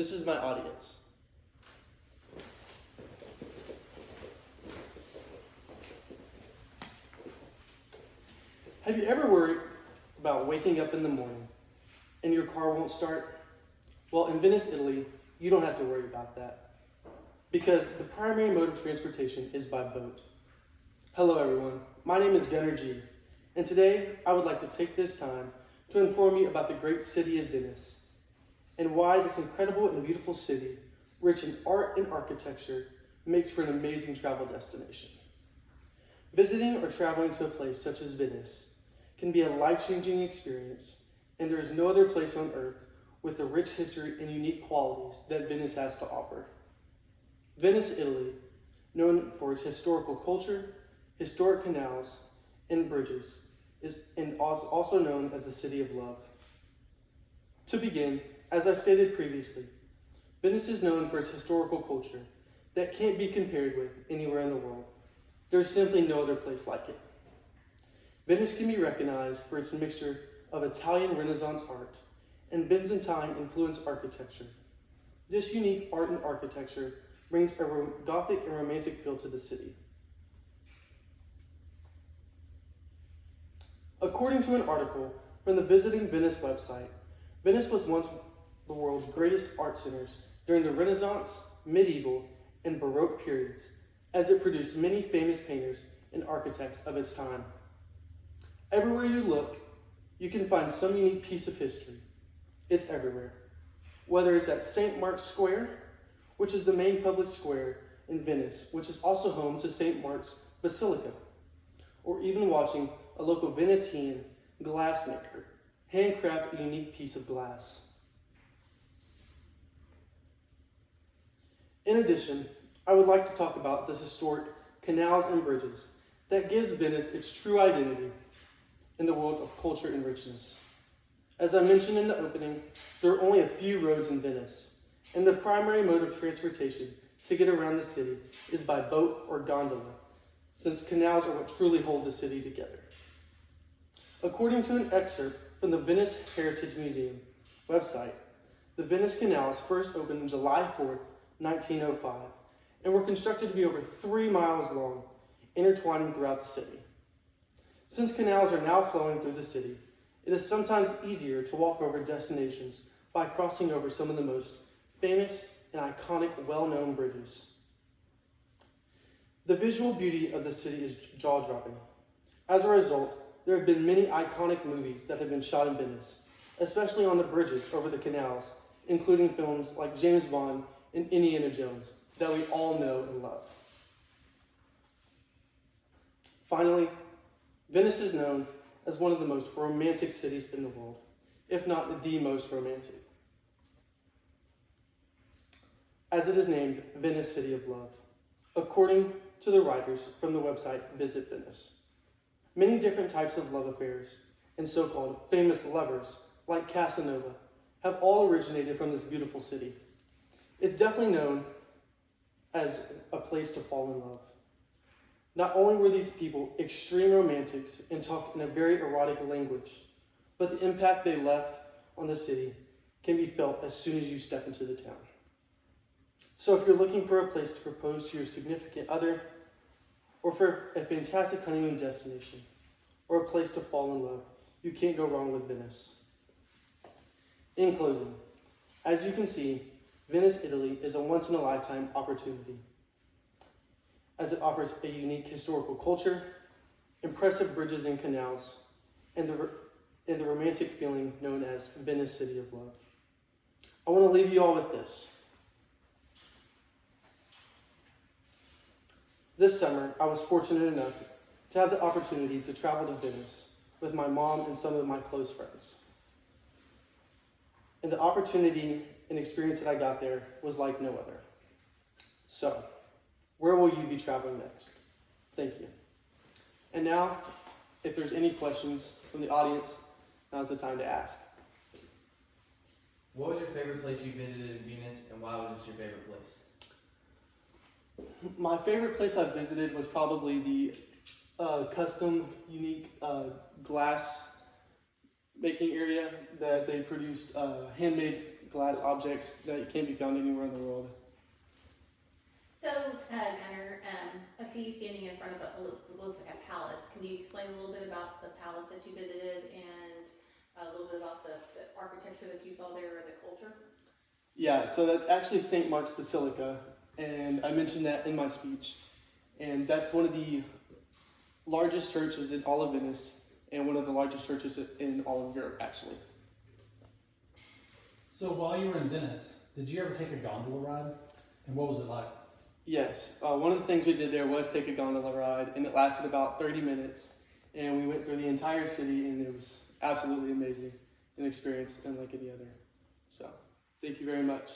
This is my audience. Have you ever worried about waking up in the morning and your car won't start? Well, in Venice, Italy, you don't have to worry about that because the primary mode of transportation is by boat. Hello everyone, my name is Gunnar G, and today I would like to take this time to inform you about the great city of Venice and why this incredible and beautiful city, rich in art and architecture, makes for an amazing travel destination. Visiting or traveling to a place such as Venice can be a life-changing experience, and there is no other place on earth with the rich history and unique qualities that Venice has to offer. Venice, Italy, known for its historical culture, historic canals, and bridges, is also known as the City of Love. To begin, as I stated previously, Venice is known for its historical culture that can't be compared with anywhere in the world. There's simply no other place like it. Venice can be recognized for its mixture of Italian Renaissance art and Byzantine influenced architecture. This unique art and architecture brings a Gothic and romantic feel to the city. According to an article from the Visiting Venice website, Venice was once the world's greatest art centers during the Renaissance, medieval, and Baroque periods, as it produced many famous painters and architects of its time. Everywhere you look, you can find some unique piece of history. It's everywhere. Whether it's at St. Mark's Square, which is the main public square in Venice, which is also home to St. Mark's Basilica, or even watching a local Venetian glassmaker handcraft a unique piece of glass. In addition, I would like to talk about the historic canals and bridges that gives Venice its true identity in the world of culture and richness. As I mentioned in the opening, there are only a few roads in Venice, and the primary mode of transportation to get around the city is by boat or gondola, since canals are what truly hold the city together. According to an excerpt from the Venice Heritage Museum website, the Venice canals first opened on July 4th, 1905, and were constructed to be over 3 miles long, intertwining throughout the city. Since canals are now flowing through the city, it is sometimes easier to walk over destinations by crossing over some of the most famous and iconic well-known bridges. The visual beauty of the city is jaw-dropping. As a result, there have been many iconic movies that have been shot in Venice, especially on the bridges over the canals, including films like James Bond and Indiana Jones that we all know and love. Finally, Venice is known as one of the most romantic cities in the world, if not the most romantic, as it is named Venice City of Love, according to the writers from the website Visit Venice. Many different types of love affairs and so-called famous lovers, like Casanova, have all originated from this beautiful city. It's definitely known as a place to fall in love. Not only were these people extreme romantics and talked in a very erotic language, but the impact they left on the city can be felt as soon as you step into the town. So if you're looking for a place to propose to your significant other, or for a fantastic honeymoon destination, or a place to fall in love, you can't go wrong with Venice. In closing, as you can see, Venice, Italy is a once-in-a-lifetime opportunity, as it offers a unique historical culture, impressive bridges and canals, and the romantic feeling known as Venice City of Love. I want to leave you all with this. This summer, I was fortunate enough to have the opportunity to travel to Venice with my mom and some of my close friends. And the opportunity and experience that I got there was like no other. So, where will you be traveling next? Thank you. And now, if there's any questions from the audience, now's the time to ask. What was your favorite place you visited in Venice, and why was this your favorite place? My favorite place I visited was probably the custom, unique glass making area that they produced handmade glass objects that can't be found anywhere in the world. So, Gunnar, I see you standing in front of what looks like a palace. Can you explain a little bit about the palace that you visited and a little bit about the architecture that you saw there or the culture? Yeah, so that's actually St. Mark's Basilica, and I mentioned that in my speech. And that's one of the largest churches in all of Venice, and one of the largest churches in all of Europe, actually. So while you were in Venice, did you ever take a gondola ride? And what was it like? Yes, one of the things we did there was take a gondola ride, and it lasted about 30 minutes. And we went through the entire city, and it was absolutely amazing, an experience unlike any other. So, thank you very much.